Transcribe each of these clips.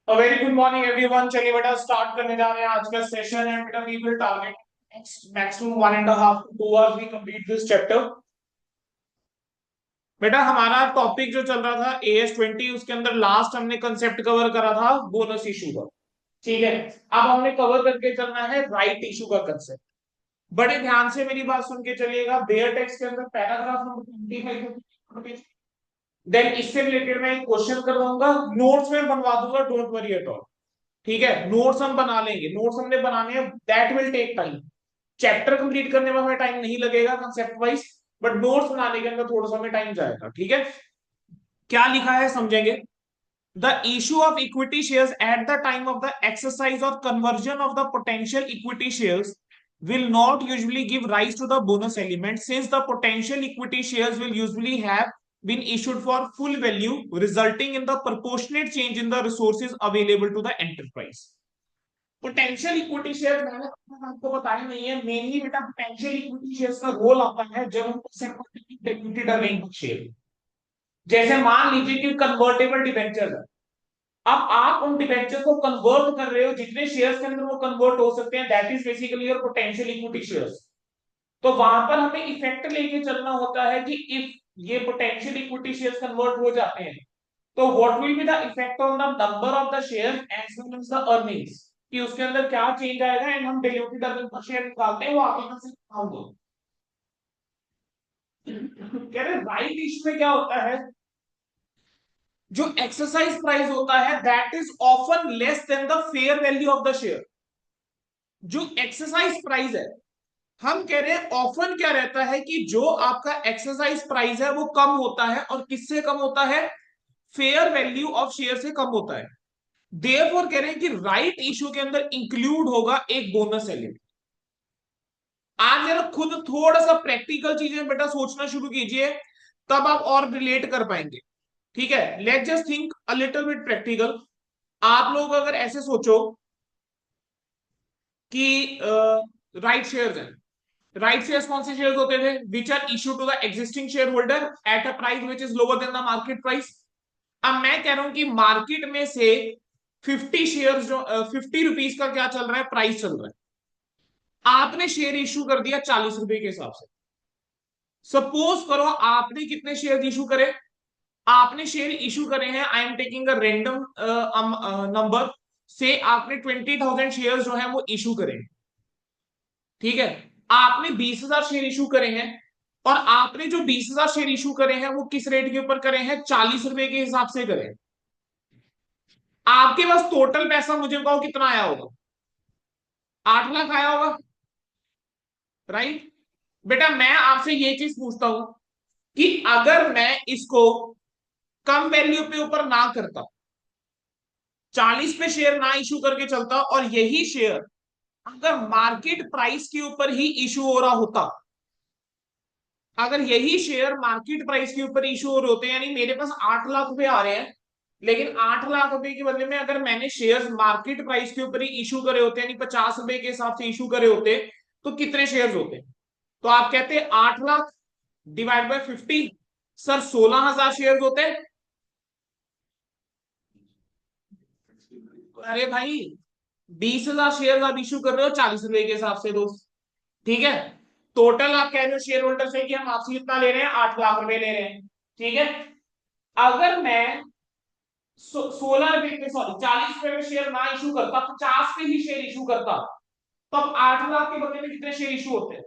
Very good morning everyone. चलिए बेटा start करने जा रहे हैं आज का सेशन एंड बेटा we will target maximum 1.5 to 2 hours we complete this chapter. बेटा हमारा टॉपिक जो चल रहा था AS20 उसके अंदर लास्ट हमने कंसेप्ट कवर करा था बोनस इशू का। ठीक है, अब हमने कवर करके चलना है राइट इशू का कंसेप्ट। बड़े ध्यान से मेरी बात सुन के चलिएगा। बेयर टेक्स्ट के अंदर पैराग्राफ नंबर 25 देन इससे रिलेटेड मैं एक क्वेश्चन करवाऊंगा, नोट्स में बनवा दूंगा, डोंट वरी एट ऑल। ठीक है, नोट्स हम बना लेंगे, नोट्स हमने बनाने हैं, that will take time. Chapter complete करने में हमें टाइम नहीं लगेगा कंसेप्ट वाइज, बट नोट्स बनाने के अंदर थोड़ा सा हमें टाइम जाएगा। ठीक है, क्या लिखा है समझेंगे। The issue of equity shares at the time of the exercise और conversion of the potential equity shares will not usually give rise to the bonus element, since the potential equity shares will usually have been issued for full value, resulting in the proportionate change in the resources available to the enterprise. Potential equity share मैंने आपको बताया नहीं है, mainly बेटा potential equity shares का role आता है जब हम इक्विटी अर्निंग शेयर। जैसे मान लीजिए कि कन्वर्टेबल डिबेंचर है, अब आप उन डिबेंचर को कन्वर्ट कर रहे हो, जितने शेयर्स के अंदर वो कन्वर्ट हो सकते हैं, that is basically your potential equity shares. तो वहां पर हमें इफेक्ट लेके चलना होता है कि इफ ये पोटेंशियल इक्विटी शेयर्स कन्वर्ट हो जाते हैं तो what will be the effect on the number of the share as well as the earnings, कि उसके अंदर क्या चेंज आएगा, एंड हम डिल्यूटेड अर्निंग पर शेयर निकालते हैं वो आप यहां से निकाल दो। कह रहे राइट इश्यू में क्या होता है, जो एक्सरसाइज प्राइस होता है that is often less than the fair value of the share. जो एक्सरसाइज प्राइस है, हम कह रहे हैं ऑफन क्या रहता है कि जो आपका एक्सरसाइज प्राइस है वो कम होता है, और किससे कम होता है, फेयर वैल्यू ऑफ शेयर से कम होता है। देयरफॉर कह रहे हैं कि राइट इशू के अंदर इंक्लूड होगा एक बोनस एलिमेंट। आज जरा खुद थोड़ा सा प्रैक्टिकल चीजें बेटा सोचना शुरू कीजिए, तब आप और रिलेट कर पाएंगे। ठीक है, let just think a little bit practical. आप लोग अगर ऐसे सोचो कि राइट शेयर्स हैं, राइट शेयर्स कौन से शेयर्स होते थे, which are issue to the existing share holder at a price which is lower than the market price. अब मैं कह रहा हूं कि मार्केट में से 50 शेयर जो 50 रुपीज का क्या चल रहा है, प्राइस चल रहा है। आपने शेयर इशू कर दिया 40 रुपए के हिसाब से। सपोज करो आपने कितने शेयर इशू करे, आपने शेयर इशू करे हैं, I am taking a random number से, आपने 20,000 शेयर जो है वो इशू करे। ठीक है, आपने 20,000 शेयर इशू करे हैं, और आपने जो 20,000 शेयर इशू करे हैं वो किस रेट के ऊपर करे हैं, 40 रुपए के हिसाब से करे। आपके पास टोटल पैसा मुझे बताओ कितना आया होगा, 8 लाख आया होगा, राइट। बेटा मैं आपसे ये चीज पूछता हूं कि अगर मैं इसको कम वैल्यू पे ऊपर ना करता, 40 पे शेयर ना इशू करके चलता, और यही शेयर अगर मार्केट प्राइस के ऊपर ही इशू हो रहा होता, अगर यही शेयर मार्केट प्राइस के ऊपर इशू हो रहे होते, यानी मेरे पास 8 लाख रुपए आ रहे हैं, लेकिन 8 लाख रुपए के बदले में अगर मैंने शेयर्स मार्केट प्राइस के ऊपर ही इशू करे होते, यानी 50 रुपए के हिसाब से इशू करे होते, तो कितने शेयर्स होते। तो आप कहते हैं 8 lakh divide bye 50, sir 16,000 share होते। अरे भाई 20,000 शेयर आप इशू कर रहे हो 40 रुपए के हिसाब से दोस्त। ठीक है, टोटल आप कह रहे हो शेयर होल्डर से कि हम आपसे कितना ले रहे हैं, 8 लाख रुपए ले रहे हैं। ठीक है, अगर मैं 16 रुपए पे, सॉरी 40 रुपए में शेयर ना इशू करता, 50 पे ही शेयर इशू करता, तो अब 8 लाख के बदले में कितने शेयर इशू होते हैं,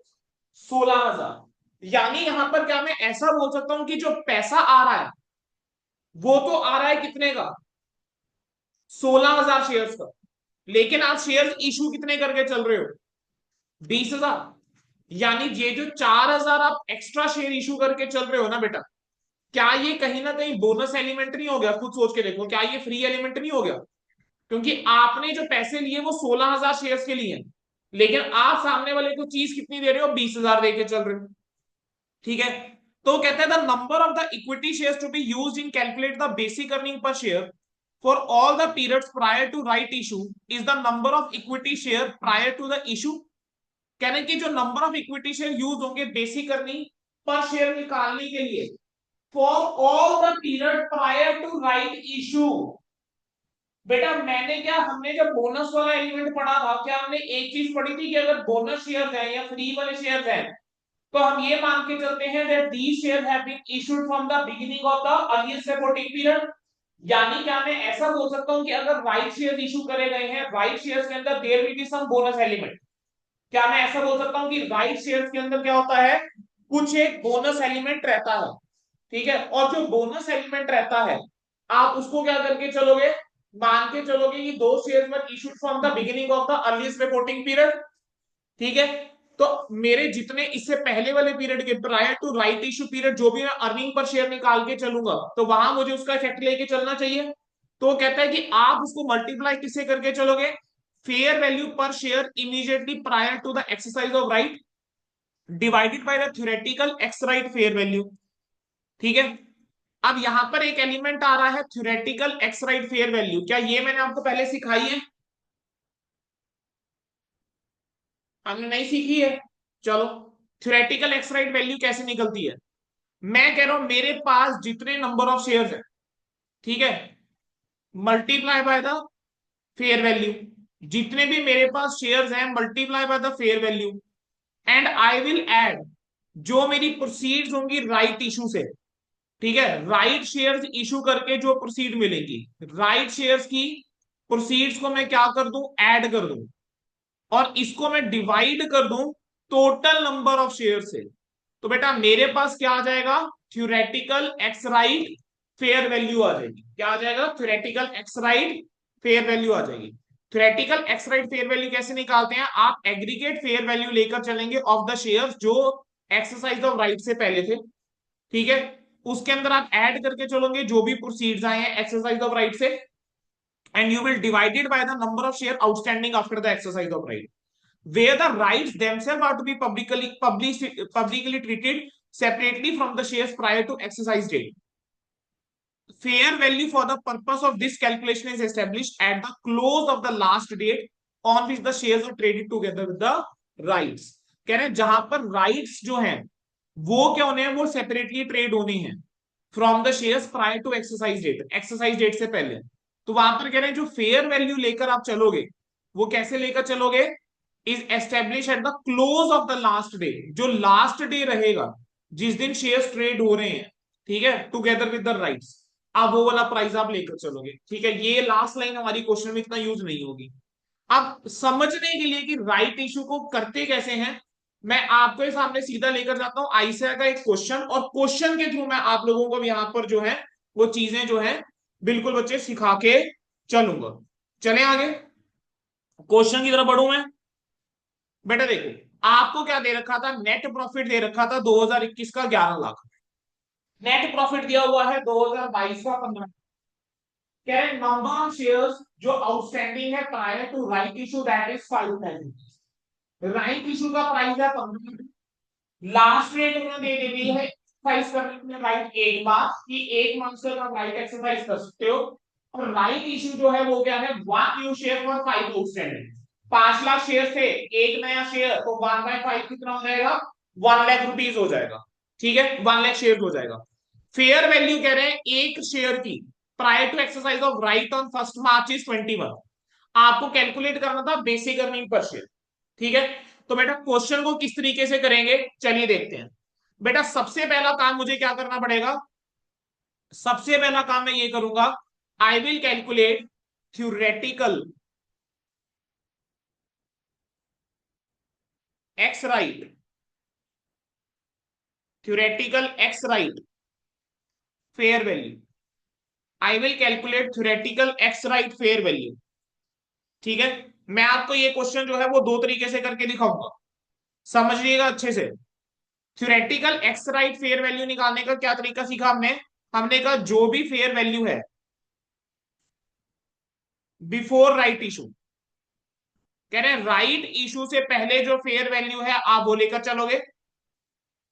16,000। यानी यहां पर क्या मैं ऐसा बोल सकता हूं कि जो पैसा आ रहा है वो तो आ रहा है कितने का, 16,000 शेयर्स का, लेकिन आप शेयर्स इशू कितने करके चल रहे हो, 20,000। यानी ये जो 4,000 आप एक्स्ट्रा शेयर इशू करके चल रहे हो ना बेटा, क्या ये कहीं ना कहीं बोनस एलिमेंट नहीं हो गया, खुद सोच के देखो, क्या ये फ्री एलिमेंट नहीं हो गया। क्योंकि आपने जो पैसे लिए वो 16,000 शेयर्स के लिए हैं, लेकिन आप सामने वाले को चीज कितनी दे रहे हो, 20,000 दे के चल रहे हो। ठीक है, तो कहते हैं the number of the equity shares to be used in calculate the basic earning per share for all the periods prior to right issue is the number of equity share prior to the issue. कहने की जो number of equity share use होंगे basic earning per share निकालने के लिए for all the period prior to right issue, बेटा मैंने क्या, हमने जब बोनस वाला एलिमेंट पढ़ा था, क्या हमने एक चीज पढ़ी थी कि अगर बोनस शेयर है या फ्री वाले शेयर है, तो हम ये मान के चलते हैं that these share have been issued from the beginning of the earliest reporting period. यानी क्या मैं ऐसा बोल सकता हूं कि अगर राइट शेयर इशू करे गए हैं, राइट शेयर्स के अंदर there will be some bonus element. क्या मैं ऐसा बोल सकता हूं कि राइट शेयर्स के अंदर क्या होता है, कुछ एक बोनस एलिमेंट रहता है। ठीक है, और जो बोनस एलिमेंट रहता है, आप उसको क्या करके चलोगे, मान के चलोगे कि दो shares were issued from the beginning of the earliest reporting period. ठीक है, तो मेरे जितने इससे पहले वाले पीरियड के prior to right issue period जो भी मैं अर्निंग पर शेयर निकाल के चलूंगा, तो वहां मुझे उसका इफेक्ट लेके चलना चाहिए। तो कहता है कि आप उसको मल्टीप्लाई किससे करके चलोगे, fair value per share immediately prior to the exercise of right divided by the theoretical ex right fair value. ठीक है, अब यहां पर एक एलिमेंट आ रहा है theoretical ex right fair value, क्या ये मैंने आपको पहले सिखाई है, हमने नहीं सीखी है। चलो, थ्योरेटिकल एक्स राइट वैल्यू कैसे निकलती है, मैं कह रहा हूं मेरे पास जितने नंबर ऑफ शेयर्स है, ठीक है, multiply by the fair value, जितने भी मेरे पास शेयर्स हैं multiply by the fair value, and I will add जो मेरी प्रोसीड्स होंगी राइट इशू से। ठीक है, राइट शेयर्स इशू करके जो प्रोसीड मिलेगी, राइट शेयर्स की प्रोसीड्स को मैं क्या कर दूं, ऐड कर दूं, और इसको मैं डिवाइड कर दूं टोटल नंबर ऑफ शेयर से। तो बेटा मेरे पास क्या आ जाएगा, theoretical ex right fair value आ जाएगी। क्या आ जाएगा, theoretical ex right fair value आ जाएगी। Theoretical ex right fair value कैसे निकालते हैं, आप एग्रीगेट फेयर वैल्यू लेकर चलेंगे ऑफ द शेयर्स जो एक्सरसाइज ऑफ राइट से पहले थे। ठीक है, उसके अंदर आप ऐड करके चलोगे जो भी प्रोसीड्स आए हैं एक्सरसाइज ऑफ राइट से, and you will divided by the number of share outstanding after the exercise of right, where the rights themselves are to be publicly treated separately from the shares prior to exercise date. Fair value for the purpose of this calculation is established at the close of the last date on which the shares are traded together with the rights. कह रहे हैं जहां पर rights जो हैं वो क्या होने हैं, वो सेपरेटली ट्रेड होने हैं from the shares prior to exercise date, exercise date से पहले। तो वहां पर कह रहे हैं जो फेयर वैल्यू लेकर आप चलोगे, वो कैसे लेकर चलोगे, is establish at the close of the last day, जो लास्ट डे रहेगा जिस दिन शेयर्स ट्रेड हो रहे हैं, ठीक है, टुगेदर विद द राइट्स, आप वो वाला प्राइस आप लेकर चलोगे। ठीक है, ये लास्ट लाइन हमारी क्वेश्चन में इतना यूज नहीं होगी। अब समझने के लिए कि राइट इशू को करते कैसे हैं, मैं आपके सामने सीधा लेकर जाता हूं आईसीआई का एक क्वेश्चन, और क्वेश्चन के थ्रू मैं आप लोगों को यहां पर जो है वो चीजें जो है बिल्कुल बच्चे सिखा के चलूंगा। चले आगे, क्वेश्चन की तरफ बढ़ू मैं। बेटा देखो, आपको क्या दे रखा था, नेट प्रॉफिट दे रखा था 2021 का 11 लाख, नेट प्रॉफिट दिया हुआ है 2022 का 15। कह रहे नंबर ऑफ शेयर्स जो आउटस्टैंडिंग है prior to right issue that is 5,000। Right issue का प्राइस है 15, लास्ट रेट उन्होंने दे दी है एक्सरसाइज करने में राइट एक बार कि एक मंथ से आप राइट एक्सरसाइज कर सकते हो, और राइट इशू जो है वो क्या है, 1 new share for 5 outstanding. 5 lakh share थे, एक नया शेयर, तो 1/5 कितना हो जाएगा, 1 लाख रुपीज हो जाएगा। ठीक है, 1 लाख शेयर हो जाएगा। फेयर वैल्यू कह रहे हैं एक शेयर की prior to exercise of right on 1 March is 21। आपको कैलकुलेट करना था बेसिक अर्निंग पर शेयर। ठीक है, तो बेटा क्वेश्चन को किस तरीके से करेंगे, चलिए देखते हैं। बेटा सबसे पहला काम मुझे क्या करना पड़ेगा, सबसे पहला काम मैं ये करूंगा, I will calculate theoretical ex right, theoretical ex right fair value, I will calculate theoretical ex right fair value. ठीक है, मैं आपको ये क्वेश्चन जो है वो दो तरीके से करके दिखाऊंगा, समझिएगा अच्छे से। Theoretical ex right fair value निकालने का क्या तरीका सीखा हमने, हमने कहा जो भी फेयर वैल्यू है बिफोर राइट इशू, कह रहे हैं राइट इशू से पहले जो फेयर वैल्यू है आप वो लेकर चलोगे,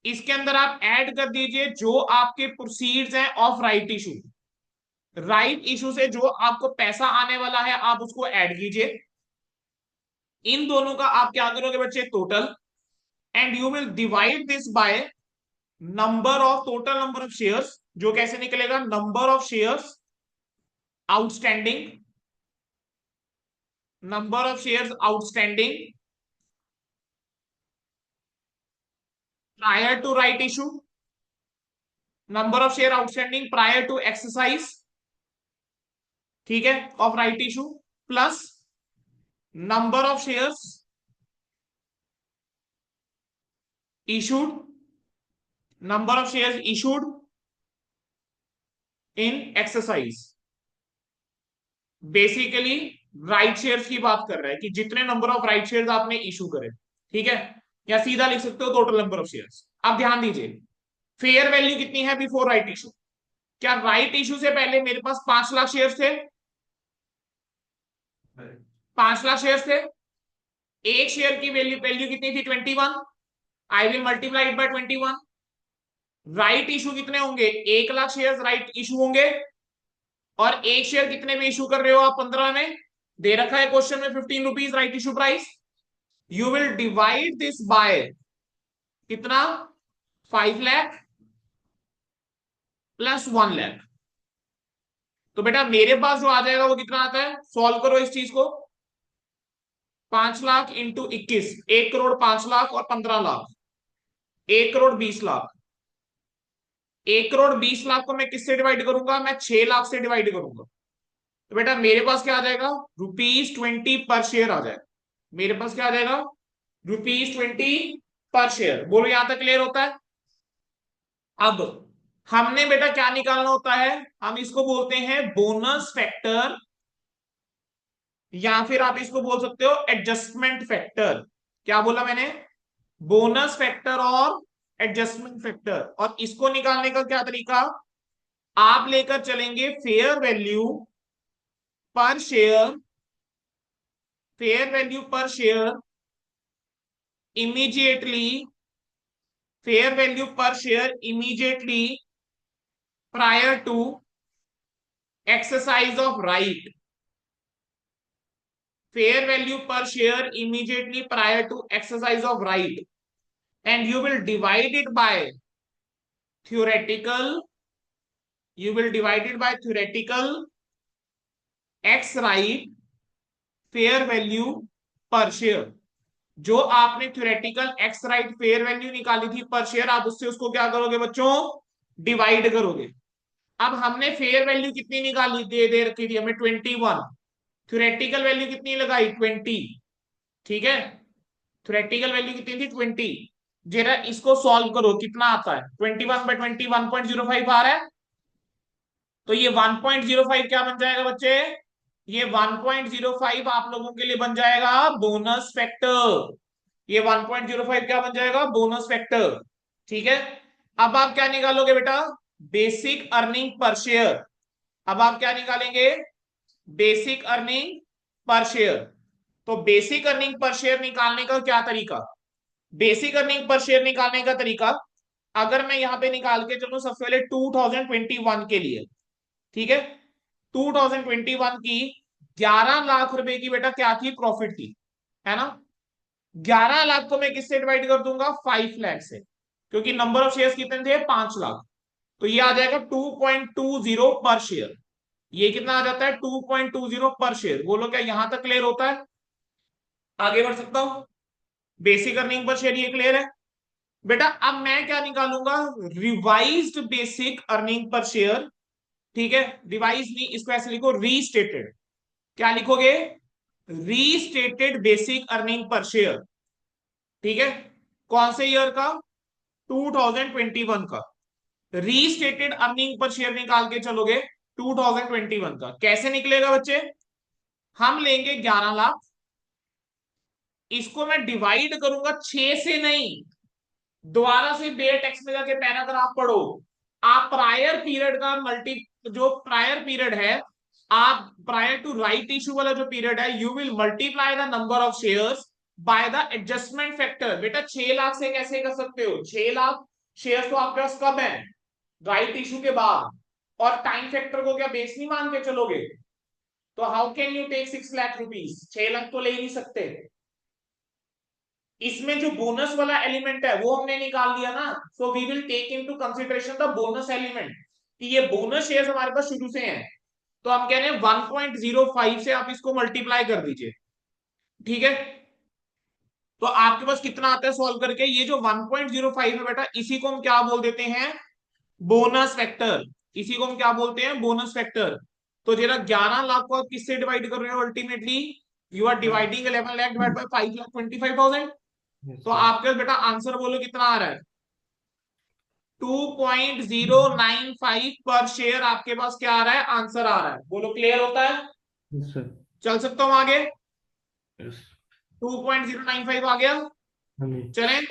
इसके अंदर आप ऐड कर दीजिए जो आपके प्रोसीड्स हैं of right issue, right issue से जो आपको पैसा आने वाला है आप उसको ऐड कीजिए, इन दोनों का आप क्या करोगे बच्चे, total, and you will divide this by number of, total number of shares, जो कैसे निकलेगा, number of shares outstanding number of shares outstanding prior to right issue, number of share outstanding prior to exercise, ठीक है, of right issue, plus number of shares issued, number of shares issued in exercise. Basically right shares की बात कर रहा है कि जितने number of right shares आपने इशू करे, ठीक है, या सीधा लिख सकते हो टोटल नंबर ऑफ शेयर्स। अब ध्यान दीजिए, फेयर वैल्यू कितनी है बिफोर राइट इशू? क्या राइट इशू से पहले मेरे पास 5 लाख शेयर्स थे? 5 लाख शेयर्स थे। एक शेयर की वैल्यू वैल्यू कितनी थी? 21। I will multiply it by 21। Right issue कितने होंगे? 1 लाख शेयर राइट इशू होंगे। और एक शेयर कितने में इशू कर रहे हो आप? 15 में। दे रखा है क्वेश्चन में 15 rupees right issue price. You will divide this bye कितना? 5 लाख प्लस 1 लाख। तो बेटा मेरे पास जो आ जाएगा वो कितना आता है? सॉल्व करो इस चीज को। 5 लाख इंटू 21, 1 करोड़ 5 लाख और 15 लाख, 1 करोड़ 20 लाख। 1 करोड़ 20 लाख को मैं किससे डिवाइड करूंगा? मैं 6 लाख से डिवाइड करूंगा। तो बेटा मेरे पास क्या आ जाएगा? ₹20 पर शेयर आ जाएगा। मेरे पास क्या आ जाएगा? ₹20 पर शेयर। बोलो यहां तक क्लियर होता है? अब हमने बेटा क्या निकालना होता है? हम इसको बोलते हैं बोनस फैक्टर, या फिर आप इसको बोल सकते हो एडजस्टमेंट फैक्टर। क्या बोला मैंने? बोनस फैक्टर और एडजस्टमेंट फैक्टर। और इसको निकालने का क्या तरीका? आप लेकर चलेंगे fair value per share, fair value per share immediately, fair value per share immediately prior to exercise of right, fair value per share immediately prior to exercise of right, and you will divide it by theoretical, you will divide it by theoretical x right fair value per share। जो आपने theoretical ex right fair value निकाली थी पर share, आप उससे उसको क्या करोगे बच्चों? डिवाइड करोगे। अब हमने फेयर वैल्यू कितनी निकाली? दे रखी थी हमें 21। थ्योरेटिकल वैल्यू कितनी लगाई? 20। ठीक है, थ्योरेटिकल वैल्यू कितनी थी? 20। जरा इसको सॉल्व करो, कितना आता है? 21/20 1.05 आ रहा है। तो ये 1.05 क्या बन जाएगा बच्चे? ये 1.05 आप लोगों के लिए बन जाएगा बोनस फैक्टर। ये 1.05 क्या बन जाएगा? Bonus factor. ठीक है, अब आप क्या निकालोगे बेटा? Basic earning per share. अब आप क्या निकालेंगे? Basic earning per share. तो बेसिक अर्निंग पर शेयर निकालने का क्या तरीका? बेसिक अर्निंग पर शेयर निकालने का तरीका, अगर मैं यहां पे निकाल के चलूं सबसे पहले 2021 के लिए, ठीक है, 2021 की 11 लाख रुपए की बेटा क्या थी? प्रॉफिट थी, है ना। 11 लाख को मैं किससे डिवाइड कर दूंगा? 5 लाख से, क्योंकि नंबर ऑफ शेयर्स कितने थे? 5 लाख। तो ये आ जाएगा 2.20 पर शेयर। ये कितना आ जाता है? 2.20 पर शेयर। बोलो क्या यहां तक क्लियर होता है? आगे बढ़ सकता हूं? बेसिक अर्निंग पर शेयर ये क्लियर है बेटा। अब मैं क्या निकालूंगा? Revised basic earning per share. ठीक है, रिवाइज नहीं, इसको ऐसे लिखो रीस्टेटेड। क्या लिखोगे? Restated basic earning per share. ठीक है, कौन से ईयर का? 2021 का। रीस्टेटेड अर्निंग पर शेयर निकाल के चलोगे 2021 का। कैसे निकलेगा बच्चे? हम लेंगे 11 लाख, इसको मैं डिवाइड करूंगा 6 से, नहीं, दोबारा से बेयर टेक्स्ट में जाके पैराग्राफ पढ़ो। आप प्रायर पीरियड का मल्टी, जो प्रायर पीरियड है, आप प्रायर टू राइट इशू वाला जो पीरियड है, you will multiply the number of shares by the adjustment factor. बेटा 6 लाख से कैसे कर सकते हो? 6 लाख शेयर्स तो आपके पास कब है? राइट इशू के बाद। और टाइम फैक्टर को क्या बेस नहीं मान के चलोगे? तो how can you take 6 lakh rupees? 6 lakh तो ले ही नहीं सकते। इसमें जो बोनस वाला एलिमेंट है वो हमने निकाल दिया ना, so we will take into consideration the bonus element, कि ये बोनस शेयर्स हमारे पास शुरू से हैं। तो हम कह रहे हैं 1.05 से आप इसको मल्टीप्लाई कर दीजिए। ठीक है, तो आपके पास कितना आता है सॉल्व करके, ये जो 1.05 है बेटा, इसी को हम क्या बोल देते हैं, बोनस फैक्टर। इसी को हम क्या बोलते हैं, बोनस फैक्टर। तो जरा 11 लाख को आप किससे डिवाइड कर रहे हो ultimately, you are dividing 11 lakh divide by 5,25,000। Yes तो सर। आपके पास बेटा आंसर बोलो कितना आ रहा है, 2.095 पर शेयर आपके पास क्या आ रहा है, आंसर आ रहा है। बोलो क्लियर होता है, यस सर। चल सकता हूं आगे, यस। 2.095 आ गया। हाँ जी। चलें,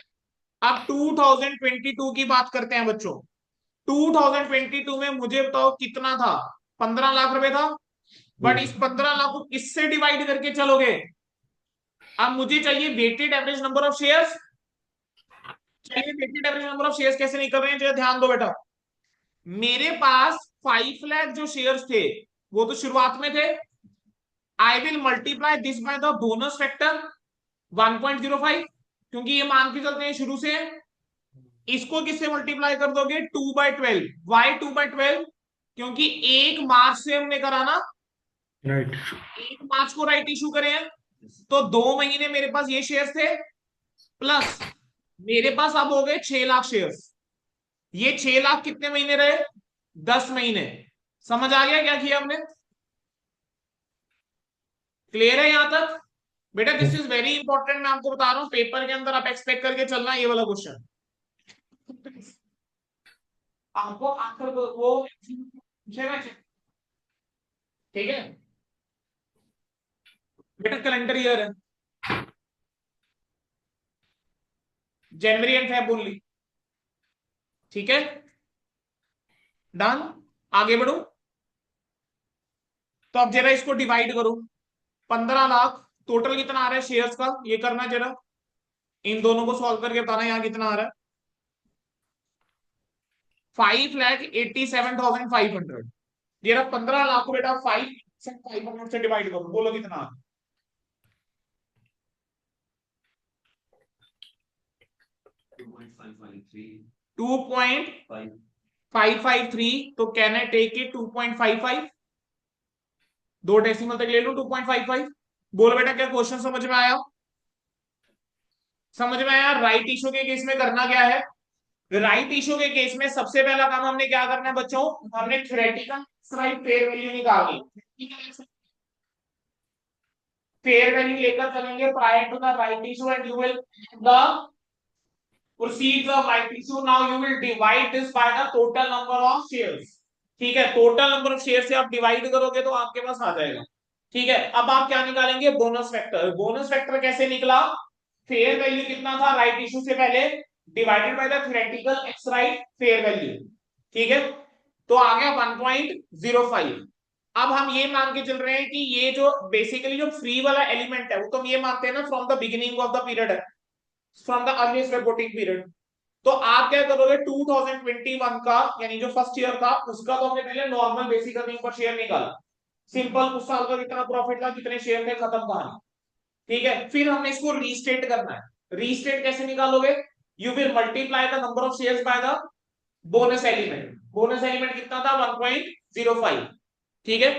अब 2022 की बात करते हैं बच्चों। 2022 में मुझे बताओ कितना था, 15 लाख रुपए था। जी। बट इस 15 लाख को किससे डिवाइड करके चलोगे, अब मुझे चाहिए weighted average number of shares. चाहिए weighted average number of shares, कैसे निकल रहे हैं जरा ध्यान दो बेटा। मेरे पास 5 लाख जो शेयर्स थे वो तो शुरुआत में थे, I will multiply this by the bonus factor 1.05, क्योंकि ये मान के चलते हैं शुरू से। इसको किससे मल्टीप्लाई कर दोगे, 2/12। वाई 2/12, क्योंकि 1 मार्च से हमने करा ना, राइट। 1 मार्च को राइट इशू करे हैं, तो 2 महीने मेरे पास ये शेयर थे, प्लस मेरे पास अब हो गए 6 लाख शेयर्स। ये 6 लाख कितने महीने रहे, 10 महीने। समझ आ गया क्या किया हमने, क्लियर है यहां तक बेटा, this yes. Is very important, मैं आपको बता रहा हूं, पेपर के अंदर आप एक्सपेक्ट करके चलना ये वाला क्वेश्चन। आपको आंसर वो पूछेगा, ठीक है बेटा, कैलेंडर ईयर है, जनवरी एंड फेब ओनली, ठीक है, डन। आगे बढ़ो, तो अब जरा इसको डिवाइड करो, 15 लाख टोटल कितना आ रहा है शेयर्स का, ये करना जरा, इन दोनों को सॉल्व करके बताना यहाँ कितना आ रहा है, 5,87,500। जरा 15 लाख को बेटा 5,500 से डिवाइड करो, बोलो कितना आ रहा है? 2.553, तो कैन आई टेक इट 2.55, दो डेसिमल तक ले लो 2.55। बोलो बेटा क्या क्वेश्चन समझ में आया, समझ में आया। राइट इशू के केस में करना क्या है, राइट इशू के केस में सबसे पहला काम हमने क्या करना है बच्चों, हमने थ्योरेटिकल राइट फेयर वैल्यू निकालनी, ठीक है, फेयर वैल्यू लेकर चलेंगे prior to the right issue, and you will the proceeds of right issue. Now you will divide this by the total number of shares, ठीक है, टोटल नंबर ऑफ शेयर से आप divide करोगे तो आपके पास आ जाएगा, ठीक है। अब आप क्या निकालेंगे, बोनस फैक्टर। बोनस फैक्टर कैसे निकला, फेयर वैल्यू कितना था राइट इशू से पहले, divided by the theoretical ex right fair value, ठीक है, तो आ गया 1.05। अब हम ये मान के चल रहे हैं कि ये जो बेसिकली जो फ्री वाला एलिमेंट है वो तो हम ये मानते हैं ना from the beginning of the period है, from the earliest reporting period. तो आप क्या करोगे, 2021 का यानी जो फर्स्ट ईयर था उसका तो हमने पहले normal basic earning per share निकाला, सिंपल, उस साल का कितना प्रॉफिट था, कितने शेयर थे, खत्म कहानी, ठीक है। फिर हमने इसको रीस्टेट करना है। रीस्टेट कैसे निकालोगे, you will multiply the number of shares by the bonus element. Bonus element कितना था, 1.05, ठीक है।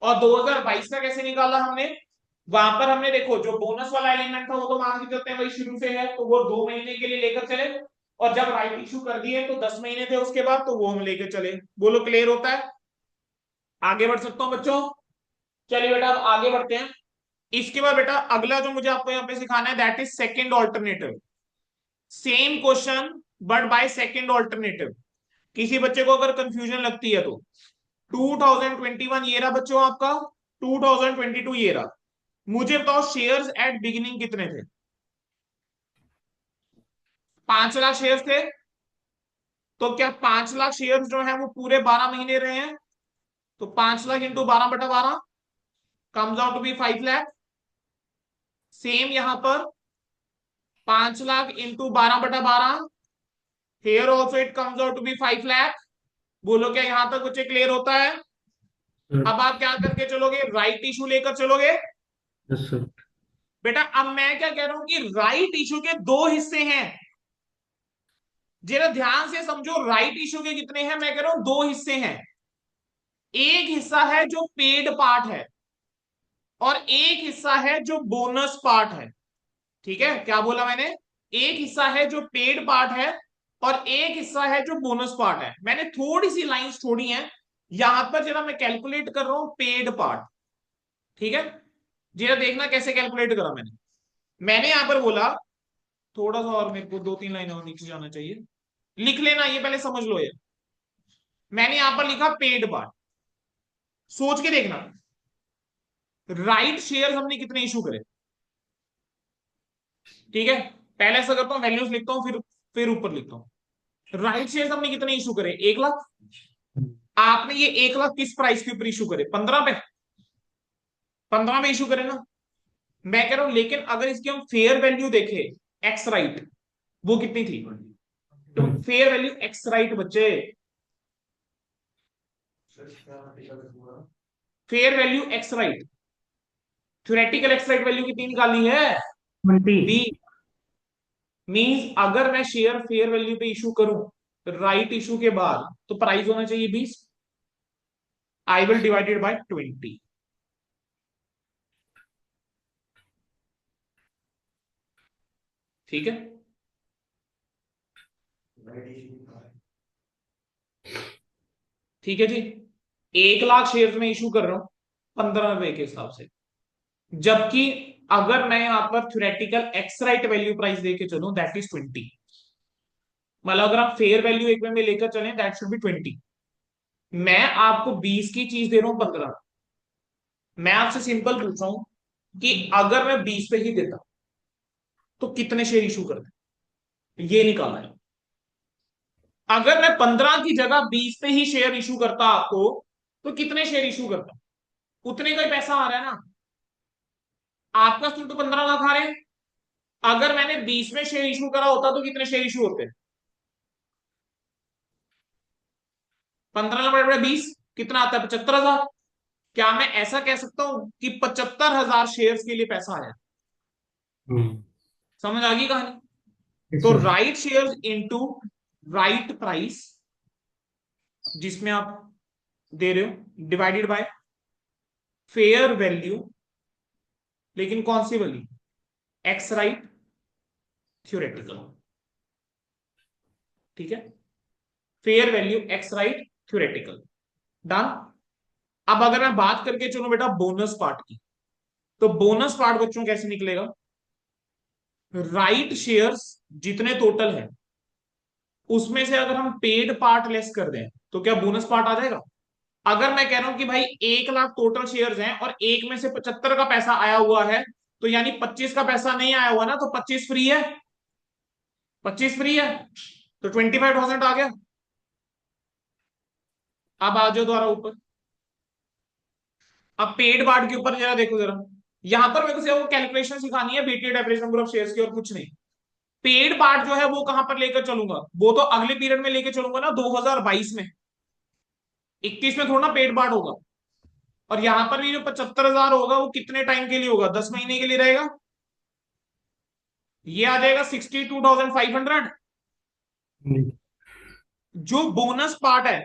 और 2022 का कैसे निकाला हमने, वहां पर हमने देखो जो बोनस वाला एलिमेंट था वो तो मान के चलते हैं वही शुरू से है, तो वो 2 महीने के लिए लेकर चले, और जब राइट इशू कर दिए तो 10 महीने थे उसके बाद, तो वो हम लेकर चले। बोलो क्लियर होता है, आगे बढ़ सकता हूँ बच्चों। चलिए बेटा अब आगे बढ़ते हैं। इसके बाद बेटा अगला जो मुझे आपको यहाँ पे सिखाना है that is second alternative. Same question but by second alternative. किसी बच्चे को अगर कंफ्यूजन लगती है तो 2021 ये रहा बच्चों आपका, 2022 ये रहा। मुझे बताओ शेयर्स एट बिगिनिंग कितने थे, 5 लाख शेयर्स थे। तो क्या 5 लाख शेयर्स जो है वो पूरे 12 महीने रहे हैं, तो 5 lakh into 12/12 comes out to be 5 lakh. Same यहां पर 5 lakh into 12/12, here also it comes out to be 5 lakh. बोलो क्या यहां तक बच्चे क्लियर होता है। सर। अब आप क्या करके चलोगे, राइट इशू लेकर चलोगे। Yes sir. बेटा अब मैं क्या कह रहा हूं कि राइट इशू के दो हिस्से हैं, जरा ध्यान से समझो, राइट इशू के कितने हैं, मैं कह रहा हूं दो हिस्से हैं। एक हिस्सा है जो पेड पार्ट है, और एक हिस्सा है जो बोनस पार्ट है। ठीक है, क्या बोला मैंने? एक हिस्सा है जो पेड पार्ट है और एक हिस्सा है जो बोनस पार्ट है। मैंने थोड़ी सी लाइंस छोड़ी हैं यहां पर, जरा मैं कैलकुलेट कर रहा हूं पेड पार्ट। ठीक है, जरा देखना कैसे कैलकुलेट करा मैंने। मैंने यहां पर बोला, थोड़ा सा और मेरे को 2-3 लाइन और नीचे जाना चाहिए, लिख लेना ये, पहले समझ लो ये। मैंने यहां पर लिखा पेड पार्ट। सोच के देखना, राइट शेयर हमने कितने इशू करे? ठीक है, पहले ऐसा करता हूं, वैल्यूज लिखता हूं, फिर ऊपर लिखता हूं। राइट शेयर हमने कितने इशू करे? 1 लाख। आपने ये 1 लाख किस प्राइस के ऊपर इशू करे? 15 पे। 15 में इशू करे ना। मैं कह रहा हूं लेकिन अगर इसकी हम फेयर वैल्यू देखें, एक्स राइट, वो कितनी थी? तो फेयर वैल्यू एक्स राइट बच्चे, fair value x right, theoretical ex right value कितनी निकालनी है? 20। 20। मींस अगर मैं शेयर फेयर वैल्यू पे इशू करूं राइट इशू के बाद, तो प्राइस होना चाहिए 20। I will divided by 20। ठीक है, ठीक है जी। 1 लाख शेयर में इशू कर रहा हूं 15 रुपए के हिसाब से, जबकि अगर मैं यहां पर theoretical ex right value price देके चलूं दैट इज 20। मतलब अगर आप फेयर वैल्यू एक में लेकर चलें दैट शुड बी 20। मैं आपको 20 की चीज दे रहा हूं 15। मैं आपसे सिंपल पूछ रहा हूं कि अगर मैं 20 पे ही देता तो कितने शेयर इशू करते, ये निकालना है। अगर मैं 15 की जगह 20 पे ही शेयर इशू करता आपको, तो कितने शेयर इशू करता? उतने का ही पैसा आ रहा है ना। आपका सूट तो 15 लाख आ रहे हैं। अगर मैंने 20 में शेयर इशू करा होता तो कितने शेयर इशू होते? 15 बड़े बड़े 20, कितना आता है? 75,000। क्या मैं ऐसा कह सकता हूं कि 75,000 शेयर के लिए पैसा आया? समझ आ गई कहानी? यस तो sir. Right share into right price, जिसमें आप दे रहे हो, डिवाइडेड बाय फेयर वैल्यू, लेकिन कौन सी वाली? X right theoretical. ठीक है, fair value x right theoretical. Done. अब अगर मैं बात करके चलूं बेटा बोनस पार्ट की, तो बोनस पार्ट बच्चों कैसे निकलेगा? राइट शेयर्स जितने टोटल है उसमें से अगर हम पेड पार्ट लेस कर दें तो क्या बोनस पार्ट आ जाएगा? अगर मैं कह रहा हूं कि भाई 1 लाख टोटल शेयर्स हैं और एक में से 75 का पैसा आया हुआ है, तो यानी 25 का पैसा नहीं आया हुआ ना, तो 25 फ्री है। 25 फ्री है, तो 25,000 आ गया। अब आ जाओ दोबारा ऊपर। अब पेड पार्ट के ऊपर जरा देखो जरा, यहां पर मेरे को सिर्फ वो कैलकुलेशन सिखानी है weighted average number of shares की और कुछ नहीं। पेड पार्ट जो है वो कहां पर लेकर चलूंगा? वो तो अगले पीरियड में लेकर चलूंगा ना, 2022 में। 21 में थोड़ा ना पेड पार्ट होगा। और यहां पर भी जो 75,000 होगा वो कितने टाइम के लिए होगा? 10 महीने के लिए रहेगा। ये आ जाएगा 62,500। जो बोनस पार्ट है,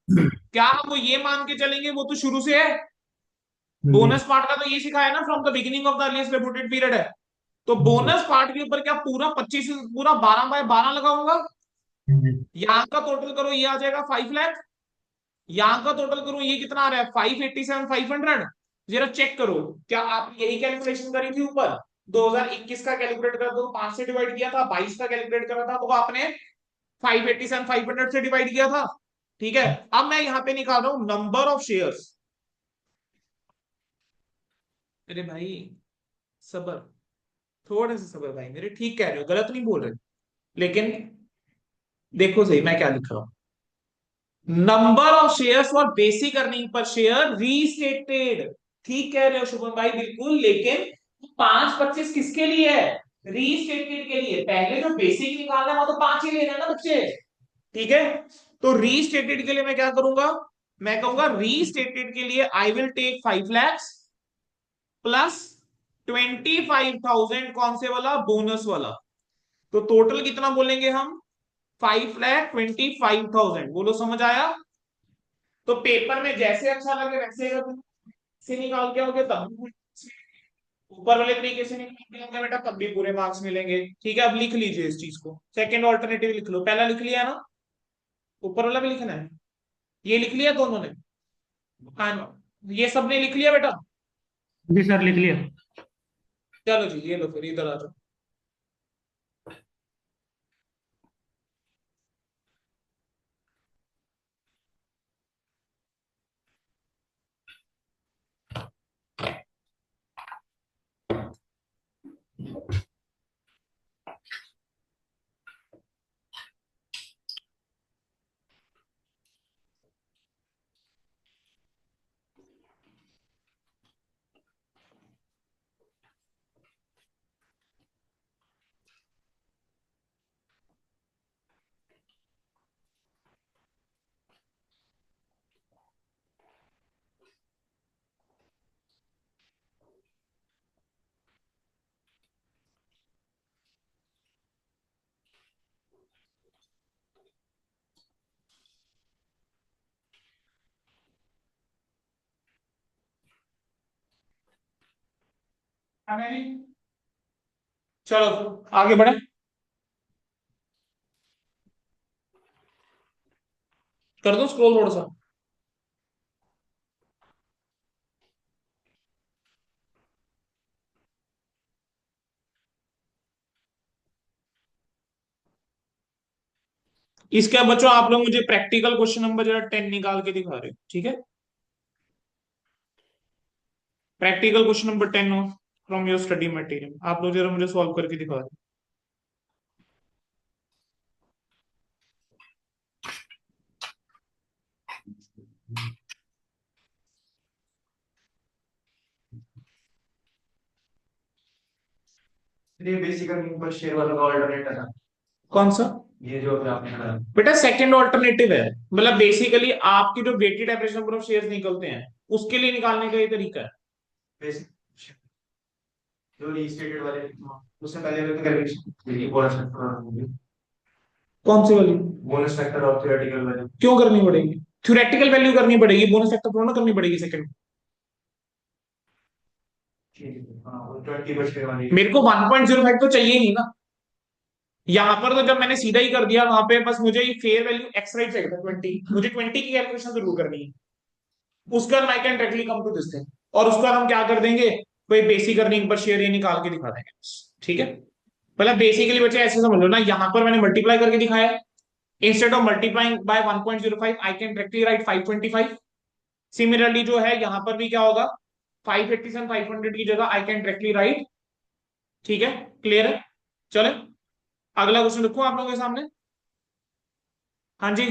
क्या हम वो ये मान के चलेंगे वो तो शुरू से है? बोनस पार्ट का तो ये सिखाया ना, from the beginning of the earliest reported period है। तो बोनस पार्ट के ऊपर क्या पूरा 25, पूरा 12/12 लगाऊंगा? यहां का टोटल करो, ये आ जाएगा 5 लाख। यहां का टोटल करो, ये कितना आ रहा है? 587,500। जरा चेक करो, क्या आप यही कैलकुलेशन करी थी ऊपर? 2021 का कैलकुलेट कर दो, 5 से डिवाइड किया था, 22 का कैलकुलेट करा था तो आपने 587,500 से डिवाइड किया था। ठीक है, अब मैं यहां पे निकाल रहा हूं नंबर ऑफ शेयर्स। अरे भाई सबर, थोड़े से सबर भाई मेरे, ठीक कह रहे हो, गलत नहीं बोल रहे, लेकिन देखो सही मैं क्या लिख रहा हूं। Number of shares for basic earning per share restated. ठीक कह रहे हो शुभम भाई बिल्कुल, लेकिन 5-25 किसके लिए है? रीस्टेटेड के लिए। पहले जो बेसिक निकालना है वो तो 5 ही लेना है ना बच्चे। ठीक है, तो रीस्टेटेड के लिए मैं क्या करूंगा? मैं कहूंगा रीस्टेटेड के लिए I will take 5 lakhs plus 25,000 कौन से वाला? बोनस वाला। तो टोटल कितना बोलेंगे हम? 5,25,000। बोलो समझ आया? तो पेपर में जैसे अच्छा लगे वैसे अगर से निकाल के आओगे तब ऊपर वाले तरीके से नहीं होंगे बेटा तब भी पूरे मार्क्स मिलेंगे। ठीक है, अब लिख लीजिए इस चीज को, सेकंड ऑल्टरनेटिव लिख लो। पहला लिख लिया ना, ऊपर वाला भी लिखना है। ये लिख लिया दोनों ने? हाँ, ये सब ने लिख लिया बेटा? जी सर, लिख लिया। चलो जी, ये लो फिर इधर आ जाओ। हाँ, चलो फिर आगे बढ़े। कर दो स्क्रॉल थोड़ा सा। इसके अब बच्चों आप लोग मुझे प्रैक्टिकल क्वेश्चन नंबर जरा 10 निकाल के दिखा रहे हो, ठीक है? Practical question number 10 from your study material आप लोग जरा मुझे सॉल्व करके दिखा रहे ये बेसिकली ऊपर शेयर वाला का ऑल्टरनेट है ना। हो। कौन सा? ये जो अभी आपने कहा बेटा सेकंड ऑल्टरनेटिव है, मतलब बेसिकली आपकी जो weighted average number of shares निकलते हैं उसके लिए निकालने का ये तरीका है। बेसिक जो रीस्टेटेड वाले उससे पहले भी तो कैलकुलेशन ये बोनस फैक्टर कौन सी वाली? बोनस फैक्टर और थ्योरेटिकल वाले क्यों करनी पड़ेगी? थ्योरेटिकल वैल्यू करनी पड़ेगी, बोनस फैक्टर थोड़ा ना करनी पड़ेगी सेकंड। ठीक है। हाँ वो 20 पर शेयर वाली मेरे को 1.05 तो चाहिए ही नहीं ना। यहाँ पर तो जब मैंने सीधा ही कर दिया, वहां पे बस मुझे ये फेयर वैल्यू एक्स राइट चाहिए था 20, मुझे 20 की कैलकुलेशन जरूर करनी है। उसका I can directly come to this thing, और उसका हम क्या कर देंगे, कोई बेसिक अर्निंग पर शेयर ये निकाल के दिखा देंगे बस, ठीक है? मतलब बेसिकली बच्चे ऐसे समझ लो ना, यहाँ पर मैंने मल्टीप्लाई करके दिखाया है। Instead of multiplying by 1.05 I can directly right 525। Similarly जो है यहाँ पर भी क्या होगा, 587 500 की जगह आई कैन डायरेक्टली राइट। ठीक है, क्लियर है? चले अगला क्वेश्चन रखूं आप लोगों के सामने। हाँ जी।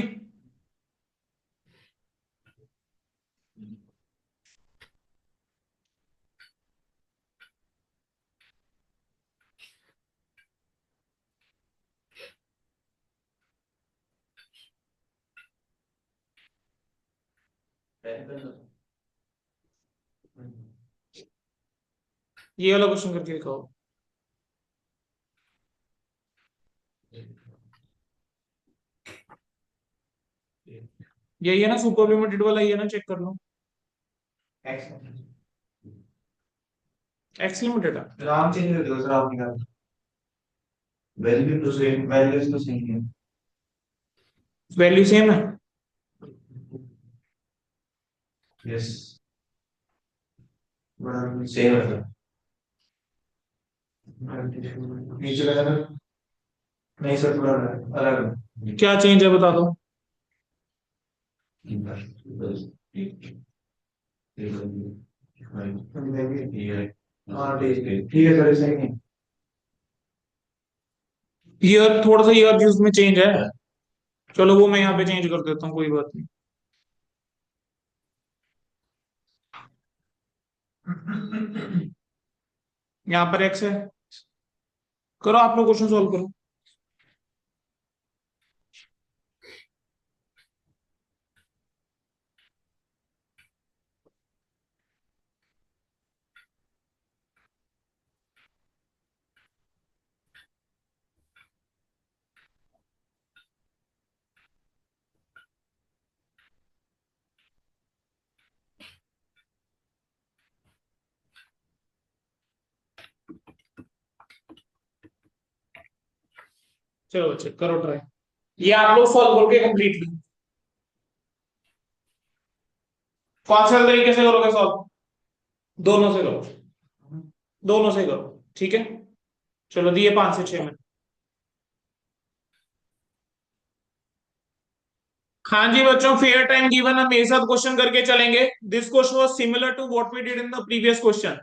ये वाला क्वेश्चन करके दिखाओ। यही है ना सुपर लिमिटेड वाला, ये ना चेक कर लो। एक्स एक्स लिमिटेड है। नाम चेंज कर दो सर आपने कहा वैल्यू तो सेम वैल्यूज तो सेम है वैल्यू सेम है। यस सेम है सर नीचे का सर नहीं सर थोड़ा अलग है क्या चेंज है बता दो। हाँ ठीक है सर सही है ईयर थोड़ा सा ईयर यूज में चेंज है। चलो वो मैं यहाँ पे चेंज कर देता हूँ, कोई बात नहीं। यहाँ पर एक्स है। करो आप लोग क्वेश्चन सॉल्व करो। चलो बच्चे करो ट्राई। ये आप लोग सॉल्व करोगे कंप्लीटली। कौन से तरीके से करोगे सॉल्व? दोनों से करो, दोनों से करो, ठीक है। चलो दिए 5 से 6 मिनट। हाँ जी बच्चों, फेयर टाइम गिवन, हम एक साथ क्वेश्चन करके चलेंगे। This question was similar to what we did in the previous question.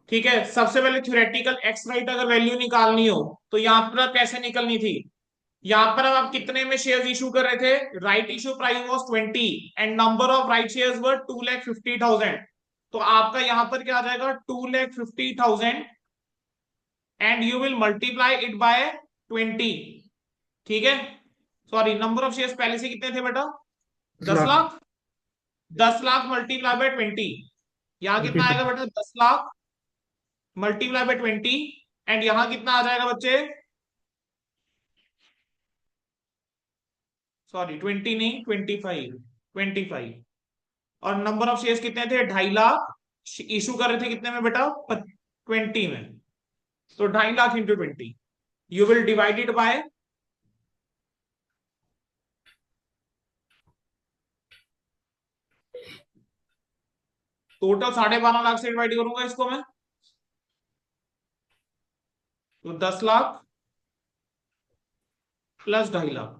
ठीक है, सबसे पहले थ्योरेटिकल एक्स राइट अगर वैल्यू निकालनी हो तो यहाँ पर कैसे निकलनी थी? यहाँ पर अब आप कितने में शेयर्स इशू कर रहे थे? Right issue price was 20 and number of right shares वर 2,50,000। तो आपका यहाँ पर क्या आ जाएगा? 2,50,000 and you will multiply it by 20। ठीक है, सॉरी, नंबर ऑफ शेयर्स पहले से कितने थे बेटा? 10 लाख। लाख। 10 लाख मल्टीप्लाई बाय 20, यहाँ कितना 25। आएगा बेटा? 10 लाख मल्टीप्लाई बाय 20, एंड यहाँ कितना आ जाएगा बच्चे? सॉरी 20 नहीं, 25। 25। और नंबर ऑफ शेयर्स कितने थे? 2.5 लाख। इशू कर रहे थे कितने में बेटा? 20 में। तो 2.5 lakh into 20, you will divide it by, total 12.5 lakh से डिवाइड करूंगा इसको मैं, तो 10 लाख प्लस 2.5 लाख,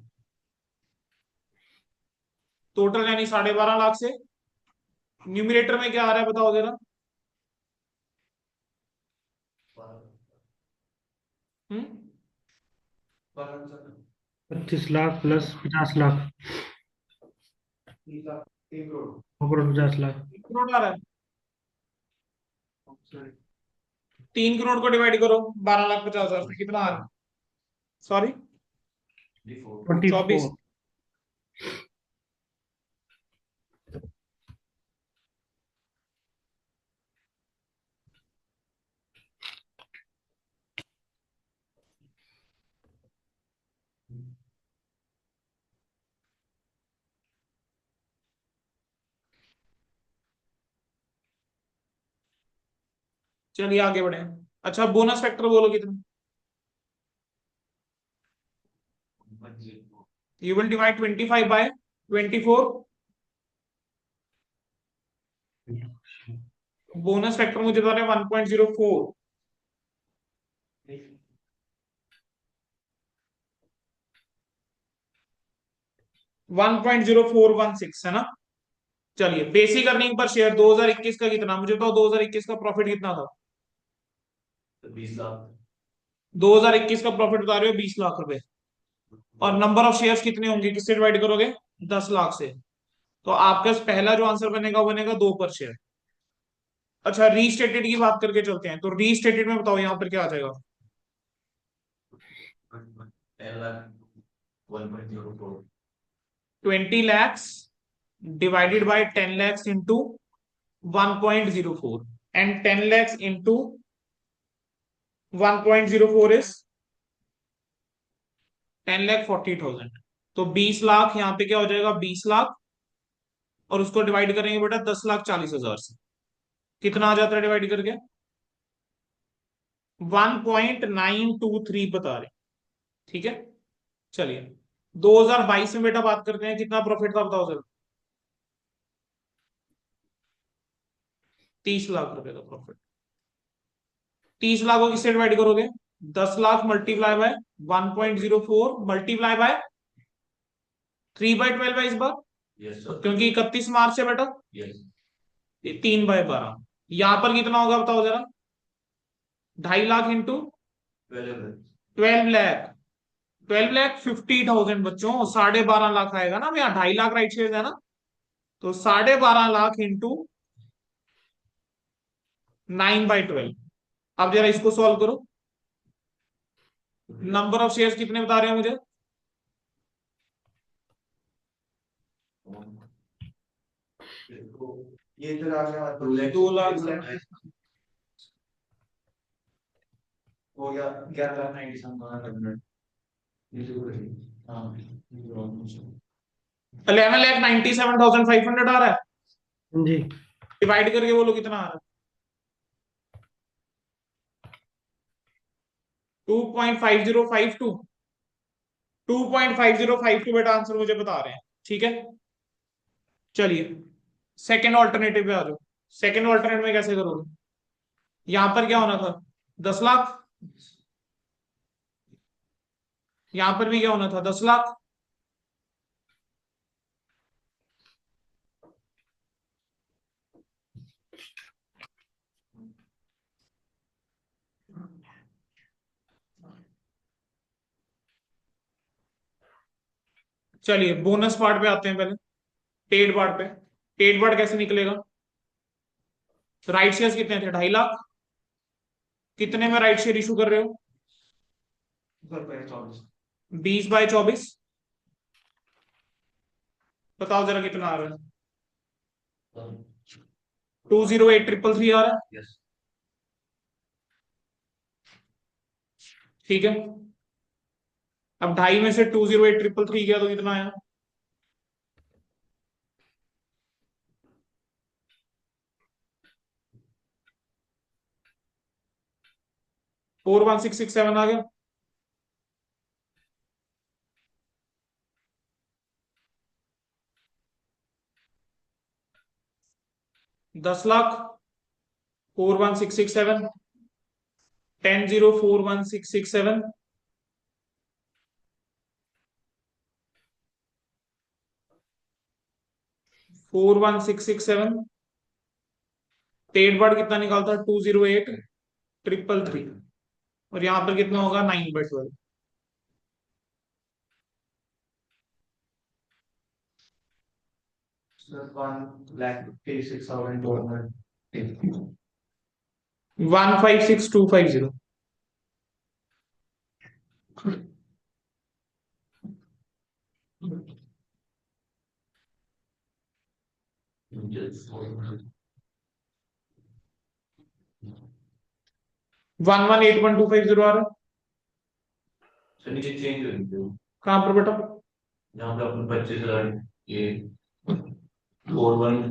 टोटल यानी 12.5 लाख से। न्यूमिनेटर में क्या आ रहा है बताओ जरा? हम्म 25 लाख प्लस 50 लाख। 3 करोड़। 2 करोड़ 50 लाख। 3 करोड़ आ रहा है। 3 करोड़ को डिवाइड करो 12,50,000 से, कितना आ रहा है? सॉरी, 24। 24। चलिए आगे बढ़े। अच्छा, बोनस फैक्टर बोलो कितना? You will divide 25 by 24। Bonus factor मुझे बता रहे 1.04। 1.0416 है ना? चलिए, बेसिक अर्निंग पर शेयर 2021 का कितना मुझे बताओ? 2021 का प्रॉफिट कितना था? 20 लाख। 2021 का प्रॉफिट बता रहे हो 20 लाख रुपए। और नंबर ऑफ शेयर्स कितने होंगे? किससे डिवाइड करोगे? 10 लाख से। तो आपका पहला जो आंसर बनेगा वो बनेगा 2 पर शेयर। अच्छा, रीस्टेटेड की बात करके चलते हैं, तो रीस्टेटेड में बताओ यहाँ पर क्या आ जाएगा? 10 lakh 1.04। 20 lakhs divided by 10 lakhs into 1.04, and 10 lakhs into 1.04 is 10,40,000। तो 20 लाख यहाँ पे क्या हो जाएगा? 20 लाख, और उसको डिवाइड करेंगे बेटा 10,40,000 से, कितना आ जाता है डिवाइड करके? 1.923 बता रहे। ठीक है, चलिए 2022 में बेटा बात करते हैं, कितना प्रॉफिट था बताओ जरा? 30 लाख रुपए का प्रॉफिट। 30 लाख को किससे डिवाइड करोगे? 10 lakh multiply by 1.04 multiply by 3/12 है इस बार, यस क्योंकि 31 मार्च से बेटा, यस। 3/12। यहां पर कितना होगा बताओ जरा? 2.5 लाख इंटू 12 लाख। 12,50,000 बच्चों, 12.5 लाख आएगा ना? यहाँ 2.5 लाख राइट शेयर है ना, तो 12.5 लाख इंटू 9/12। अब जरा इसको सॉल्व करो। नंबर ऑफ शेयर्स कितने बता रहे हैं मुझे? ये इधर आ गया 2 लाख हो गया 11,97,500। 11,97,500 आ रहा है। जी। डिवाइड करके बोलो कितना आ रहा है? 2.5052। 2.5052 बेटा आंसर मुझे बता रहे हैं। ठीक है, चलिए सेकेंड ऑल्टरनेटिव पे आ जाओ। सेकेंड ऑल्टरनेटिव में कैसे करोगे? यहां पर क्या होना था? 10 लाख। यहां पर भी क्या होना था? 10 लाख। चलिए बोनस पार्ट पे आते हैं पहले। पेड पार्ट पे। पेड पार्ट कैसे निकलेगा? राइट शेयर कितने थे? 2.5 लाख। कितने में राइट शेयर इशू कर रहे हो? 24। 20/24। बताओ जरा कितना आ रहा है? 208,333 आ रहा है। ठीक है, अब 2.5 में से 208,333 गया तो कितना आया? 41667 आ गया। दस लाख 41667। 10,04,1667। 41667। पेड वर्ड कितना निकालता? 208,333। और यहां पर कितना होगा? 9/12। 1,56,200। 156250। वन वन 81250 आ रहा है। नीचे चेंज हो कहां पर बेटा? जहाँ पे अपने 25,000 ये 41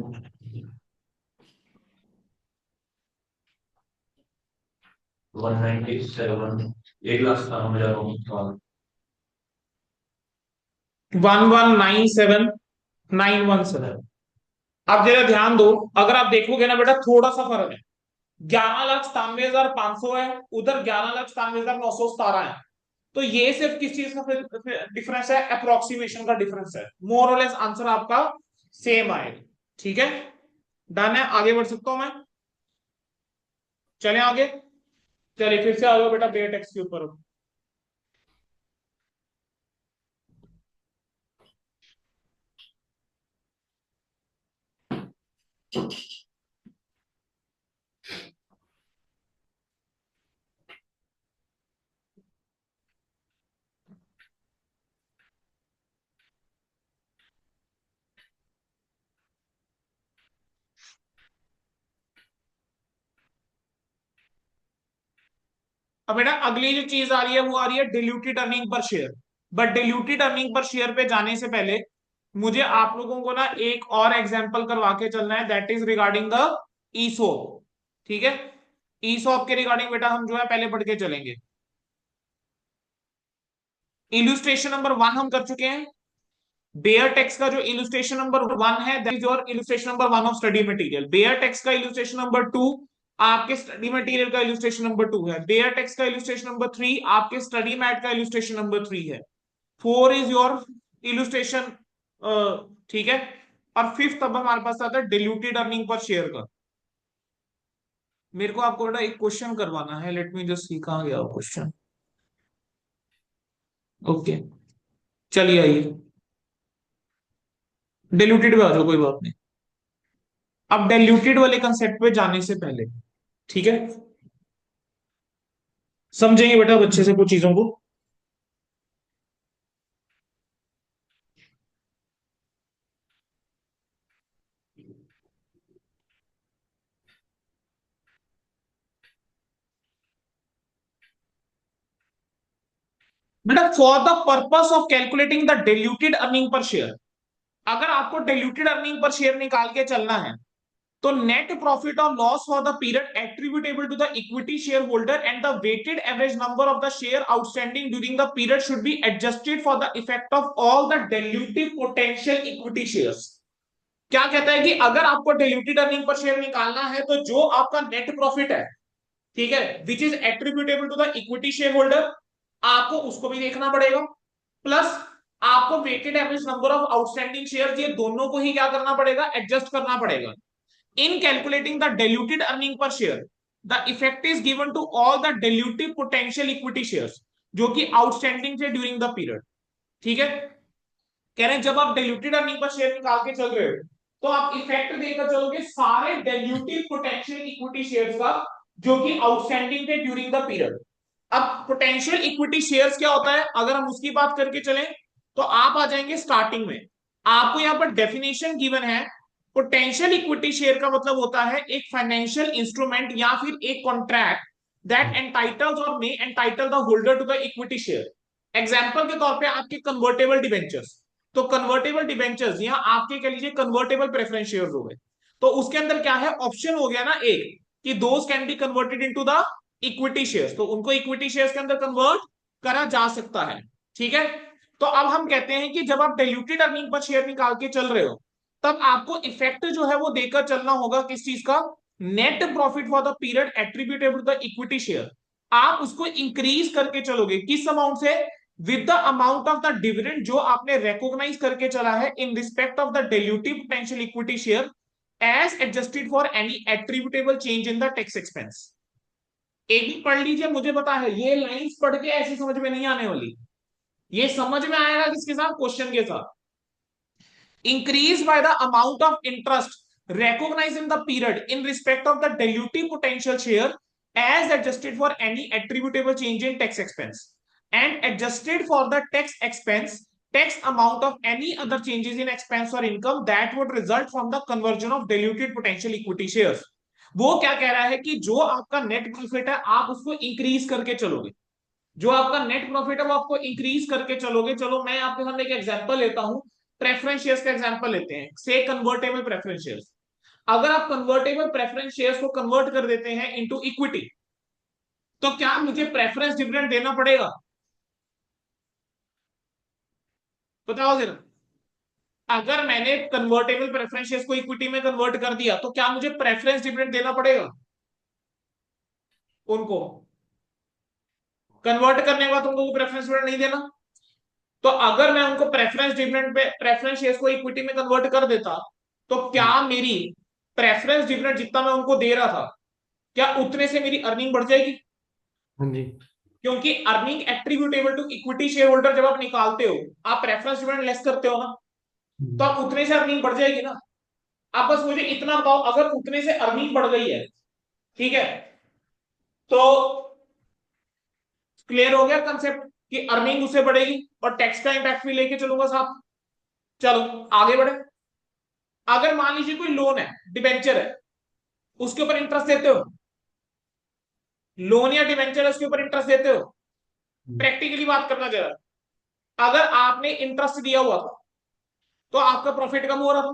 197 1,97,000। 1197917। अब जरा ध्यान दो, अगर आप देखोगे ना बेटा थोड़ा सा फर्क है। 11,97,500 है, उधर 11,97,917 है। तो ये सिर्फ किस चीज का डिफरेंस है? अप्रोक्सीमेशन का डिफरेंस है। मोर और लेस आंसर आपका सेम आएगा। ठीक है, डन है, आगे बढ़ सकता हूं मैं? चलें आगे। चलिए फिर से आ जाओ बेटा बे टैक्स के ऊपर। अब बेटा अगली जो चीज आ रही है वो आ रही है diluted earning per share. But diluted earning per share पे जाने से पहले मुझे आप लोगों को ना एक और एग्जांपल करवा के चलना है, दैट इज रिगार्डिंग द ईसोप। ठीक है, ईसोप के रिगार्डिंग बेटा हम जो है पहले पढ़ के चलेंगे। इलुस्ट्रेशन नंबर 1 हम कर चुके हैं। बेयर टेक्स्ट का जो इलुस्ट्रेशन नंबर 1 है that is your illustration number 1 of study material. Bare text का इलुस्ट्रेशन नंबर 2 आपके स्टडी मटेरियल का इलुस्ट्रेशन नंबर 2 है। बेयर टेक्स्ट का इलुस्ट्रेशन नंबर 3 आपके स्टडी मैट का इलुस्ट्रेशन नंबर 3 है। 4 इज योर इलुस्ट्रेशन। ठीक है, और फिफ्थ अब हमारे पास आता है डिल्यूटेड अर्निंग पर शेयर का। मेरे को आपको बेटा एक क्वेश्चन करवाना है, लेट मी जस्ट सी कहां गया क्वेश्चन। ओके, चलिए आइए डिल्यूटेड पे आ जाओ, कोई बात नहीं। अब डाइल्यूटेड वाले कंसेप्ट पे जाने से पहले, ठीक है, समझेंगे बेटा अच्छे से कुछ चीजों को। बेटा for the purpose of calculating the diluted earning per share, अगर आपको डिल्यूटेड अर्निंग पर शेयर निकाल के चलना है तो नेट प्रॉफिट और loss for the period attributable to the equity share holder and the weighted average number of the share outstanding during the period should be adjusted for the effect of all the dilutive potential equity shares. क्या कहता है कि अगर आपको diluted earning per share निकालना है तो जो आपका नेट प्रॉफिट है, ठीक है, which is attributable to the equity share holder, आपको उसको भी देखना पड़ेगा, प्लस आपको weighted average number of outstanding share, ये दोनों को ही क्या करना पड़ेगा, एडजस्ट करना पड़ेगा। In calculating the diluted earning per share the effect is given to all the dilutive potential equity shares जो कि आउटस्टैंडिंग थे ड्यूरिंग द पीरियड। ठीक है, कह रहे हैं जब आप डाइल्यूटेड अर्निंग पर शेयर निकाल के चल रहे हो तो आप इफेक्ट देकर चलोगे सारे डाइल्यूटिव पोटेंशियल इक्विटी शेयर्स का जो कि आउटस्टैंडिंग थे ड्यूरिंग द पीरियड। अब पोटेंशियल इक्विटी शेयर्स क्या होता है, अगर हम उसकी बात करके चलें तो आप आ जाएंगे स्टार्टिंग में, आपको यहां पर डेफिनेशन गिवन है। पोटेंशियल इक्विटी शेयर का मतलब होता है एक फाइनेंशियल इंस्ट्रूमेंट या फिर एक contract that entitles or may entitle the holder to the equity share. Example के तौर पे आपके कन्वर्टेबल डिबेंचर्स, तो कन्वर्टेबल डिबेंचर्स यहां आपके कह लीजिए कन्वर्टेबल प्रेफरेंस शेयर्स हो गए, तो उसके अंदर क्या है, ऑप्शन हो गया ना एक कि those can be converted into the equity shares, तो उनको इक्विटी शेयर्स के अंदर कन्वर्ट करा जा सकता है। ठीक है, तो अब हम कहते हैं कि जब आप डाइल्यूटेड अर्निंग पर शेयर निकाल के चल रहे हो तब आपको इफेक्ट जो है वो देकर चलना होगा किस चीज का, net profit for the period attributable to the equity share. आप उसको इंक्रीज करके चलोगे किस अमाउंट से, with the amount of the dividend जो आपने रिकॉग्नाइज करके चला है in respect of the dilutive potential equity share as adjusted for any attributable change in the tax expense. एक भी पढ़ लीजिए, मुझे पता है ये लाइंस पढ़ के ऐसी समझ में नहीं आने वाली, ये समझ में आएगा किसके साथ, क्वेश्चन के साथ। increased by the amount of interest recognized in the period in respect of the dilutive potential share as adjusted for any attributable change in tax expense and adjusted for the tax expense tax amount of any other changes in expense or income that would result from the conversion of diluted potential equity shares। वो क्या कह रहा है कि जो आपका net profit है आप उसको इंक्रीज करके चलोगे, जो आपका नेट प्रॉफिट है वो आपको इंक्रीज करके चलोगे। चलो मैं आपके सामने एक एग्जांपल लेता हूं, प्रेफरेंस शेयर्स का एग्जांपल लेते हैं, से कन्वर्टेबल प्रेफरेंस शेयर्स। अगर आप कन्वर्टेबल प्रेफरेंस शेयर्स को कन्वर्ट कर देते हैं इनटू इक्विटी तो क्या मुझे प्रेफरेंस डिविडेंड देना पड़ेगा, बताओ जरा। अगर मैंने कन्वर्टेबल प्रेफरेंस शेयर्स को इक्विटी में कन्वर्ट कर दिया तो क्या मुझे प्रेफरेंस डिविडेंड देना पड़ेगा, उनको कन्वर्ट करने के बाद उनको प्रेफरेंस डिविडेंड नहीं देना। तो अगर मैं उनको preference dividend pay preference shares को इक्विटी में कन्वर्ट कर देता तो क्या मेरी प्रेफरेंस डिविडेंड जितना मैं उनको दे रहा था क्या उतने से मेरी अर्निंग बढ़ जाएगी, हाँ जी, क्योंकि earning attributable to equity share holder जब आप निकालते हो आप प्रेफरेंस डिविडेंड लेस करते हो ना, तो आप उतने से अर्निंग बढ़ जाएगी ना। आप बस मुझे इतना बताओ, अगर उतने से अर्निंग बढ़ गई है, ठीक है, तो क्लियर हो गया कंसेप्ट कि अर्निंग उससे बढ़ेगी और टैक्स का इंपैक्ट भी लेके चलूंगा साथ। चलो आगे बढ़े। अगर मान लीजिए कोई लोन है, डिबेंचर है, उसके ऊपर इंटरेस्ट देते हो, लोन या डिबेंचर है उसके ऊपर इंटरेस्ट देते हो, प्रैक्टिकली बात करना जरा, अगर आपने इंटरेस्ट दिया हुआ था तो आपका प्रॉफिट कम हो रहा था,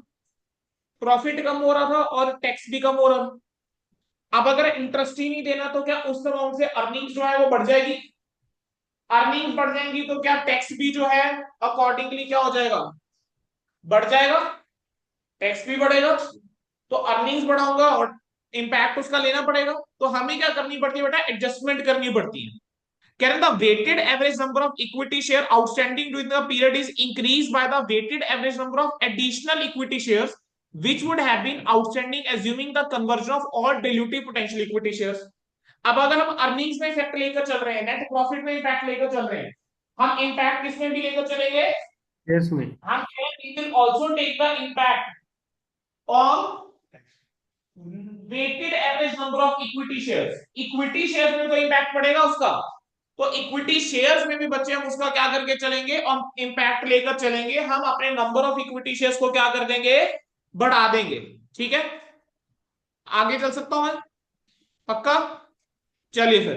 प्रॉफिट कम हो रहा था और टैक्स भी कम हो रहा था। अब अगर इंटरेस्ट ही नहीं देना तो क्या उस अमाउंट से अर्निंग्स जो है वो बढ़ जाएगी, अर्निंग्स बढ़ जाएंगी तो क्या टैक्स भी जो है अकॉर्डिंगली क्या हो जाएगा, बढ़ जाएगा, टैक्स भी बढ़ेगा, तो अर्निंग्स बढ़ाऊंगा और इंपैक्ट उसका लेना पड़ेगा। तो हमें क्या करनी पड़ती है बेटा, एडजस्टमेंट करनी पड़ती है। कह रहे the weighted average number of equity share outstanding during the period is increase by the weighted average number of additional equity shares which would have been outstanding assuming the conversion of all dilutive potential equity shares। अब अगर हम earnings में effect लेकर चल रहे हैं, net profit में effect लेकर चल रहे हैं, हम इम्पैक्ट किसमें भी लेकर चलेंगे, यस में, हम we will also take the impact on weighted average number of equity shares। Equity shares में तो इम्पैक्ट पड़ेगा उसका, तो इक्विटी शेयर्स में भी बच्चे हम उसका क्या करके चलेंगे और इम्पैक्ट लेकर चलेंगे, हम अपने नंबर ऑफ इक्विटी शेयर्स को क्या कर देंगे, बढ़ा देंगे। ठीक है, आगे चल सकता हूं मैं, पक्का। चलिए फिर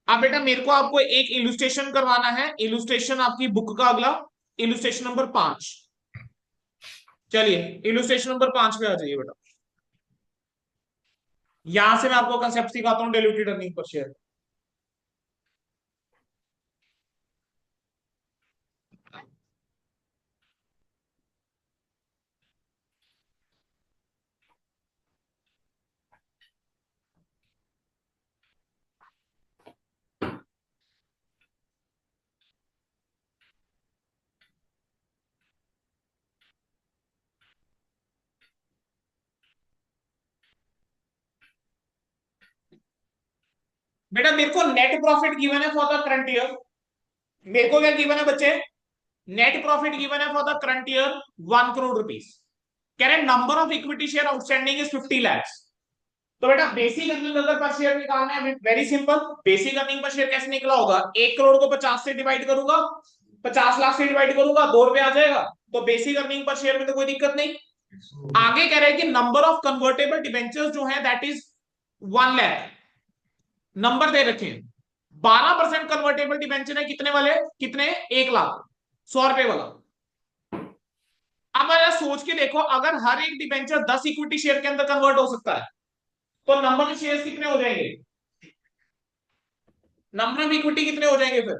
अब बेटा मेरे को आपको एक इलुस्ट्रेशन करवाना है, इलुस्ट्रेशन आपकी बुक का अगला इलुस्ट्रेशन नंबर 5। चलिए इलुस्ट्रेशन नंबर 5 पे आ जाइए बेटा। यहां से मैं आपको कंसेप्ट सिखाता हूं डाइल्यूटेड अर्निंग पर शेयर। बेटा मेरे को नेट प्रॉफिट गिवन है फॉर द करंट ईयर। मेरे को क्या गिवन है बच्चे? नेट प्रॉफिट गिवन है for the current year 1 crore rupees. कह रहे number of equity share outstanding is 50 lakhs। तो बेटा बेसिक अर्निंग अगर पर शेयर निकालना है, very simple. Basic earning per share कैसे निकला होगा? 1 करोड़ को 50 से डिवाइड करूंगा, 50 लाख से डिवाइड करूंगा, 2 रुपए आ जाएगा। तो बेसिक अर्निंग पर शेयर में तो कोई दिक्कत नहीं। आगे कह रहे हैं कि नंबर ऑफ कन्वर्टेबल डिबेंचर्स जो है दैट इज 1 लाख। नंबर दे रखे हैं 12% कन्वर्टेबल डिबेंचर है, कितने वाले? कितने? 1 लाख, 100 रुपए वाला। अब अगर सोच के देखो, अगर हर एक डिबेंचर 10 इक्विटी शेयर के अंदर कन्वर्ट हो सकता है तो नंबर ऑफ शेयर कितने हो जाएंगे? नंबर ऑफ इक्विटी कितने हो जाएंगे फिर?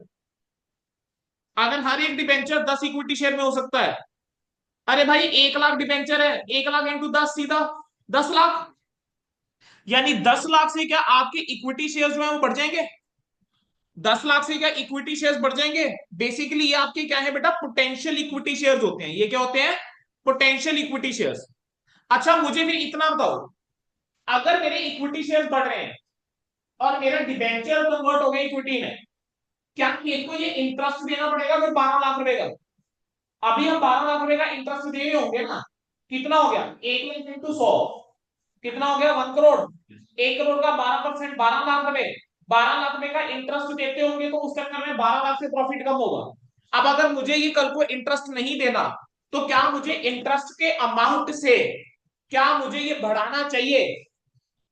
अगर हर एक डिबेंचर 10 इक्विटी शेयर में हो सकता है, अरे भाई 1 लाख डिबेंचर है, 1 लाख इंटू 10 सीधा 10 लाख। यानी 10 लाख से क्या आपके इक्विटी शेयर जो है वो बढ़ जाएंगे? 10 लाख से क्या इक्विटी शेयर्स बढ़ जाएंगे? बेसिकली ये आपके क्या है बेटा? पोटेंशियल इक्विटी शेयर्स होते हैं। ये क्या होते हैं? Potential equity shares. अच्छा मुझे फिर इतना बताओ, अगर मेरे इक्विटी शेयर्स बढ़ रहे हैं और मेरा डिबेंचर कन्वर्ट हो गया इक्विटी में, क्या मेरे को ये इंटरेस्ट देना पड़ेगा फिर 12 लाख रुपए का? अभी हम 12 लाख रुपए का इंटरेस्ट दे रहे होंगे ना। कितना हो गया? 1 लाख इंटू 100, कितना हो गया? 1 करोड़। 1 करोड़ का 12%, 12 लाख रुपए। 12 लाख रुपए का इंटरेस्ट देते होंगे तो उस चक्कर में 12 लाख से प्रॉफिट कम होगा। अब अगर मुझे ये कल को इंटरेस्ट नहीं देना, तो क्या मुझे इंटरेस्ट के अमाउंट से, क्या मुझे ये बढ़ाना चाहिए?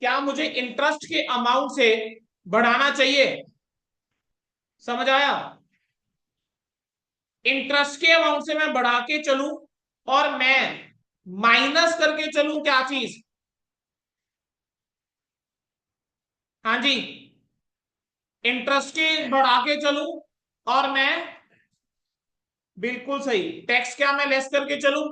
क्या मुझे इंटरेस्ट के अमाउंट से बढ़ाना चाहिए? समझ आया? इंटरेस्ट के अमाउंट से मैं बढ़ा के चलूं और मैं माइनस करके चलूं क्या चीज? हाँ जी, इंटरेस्ट के बढ़ा के चलूं और मैं, बिल्कुल सही, टैक्स क्या मैं लेस करके चलूं?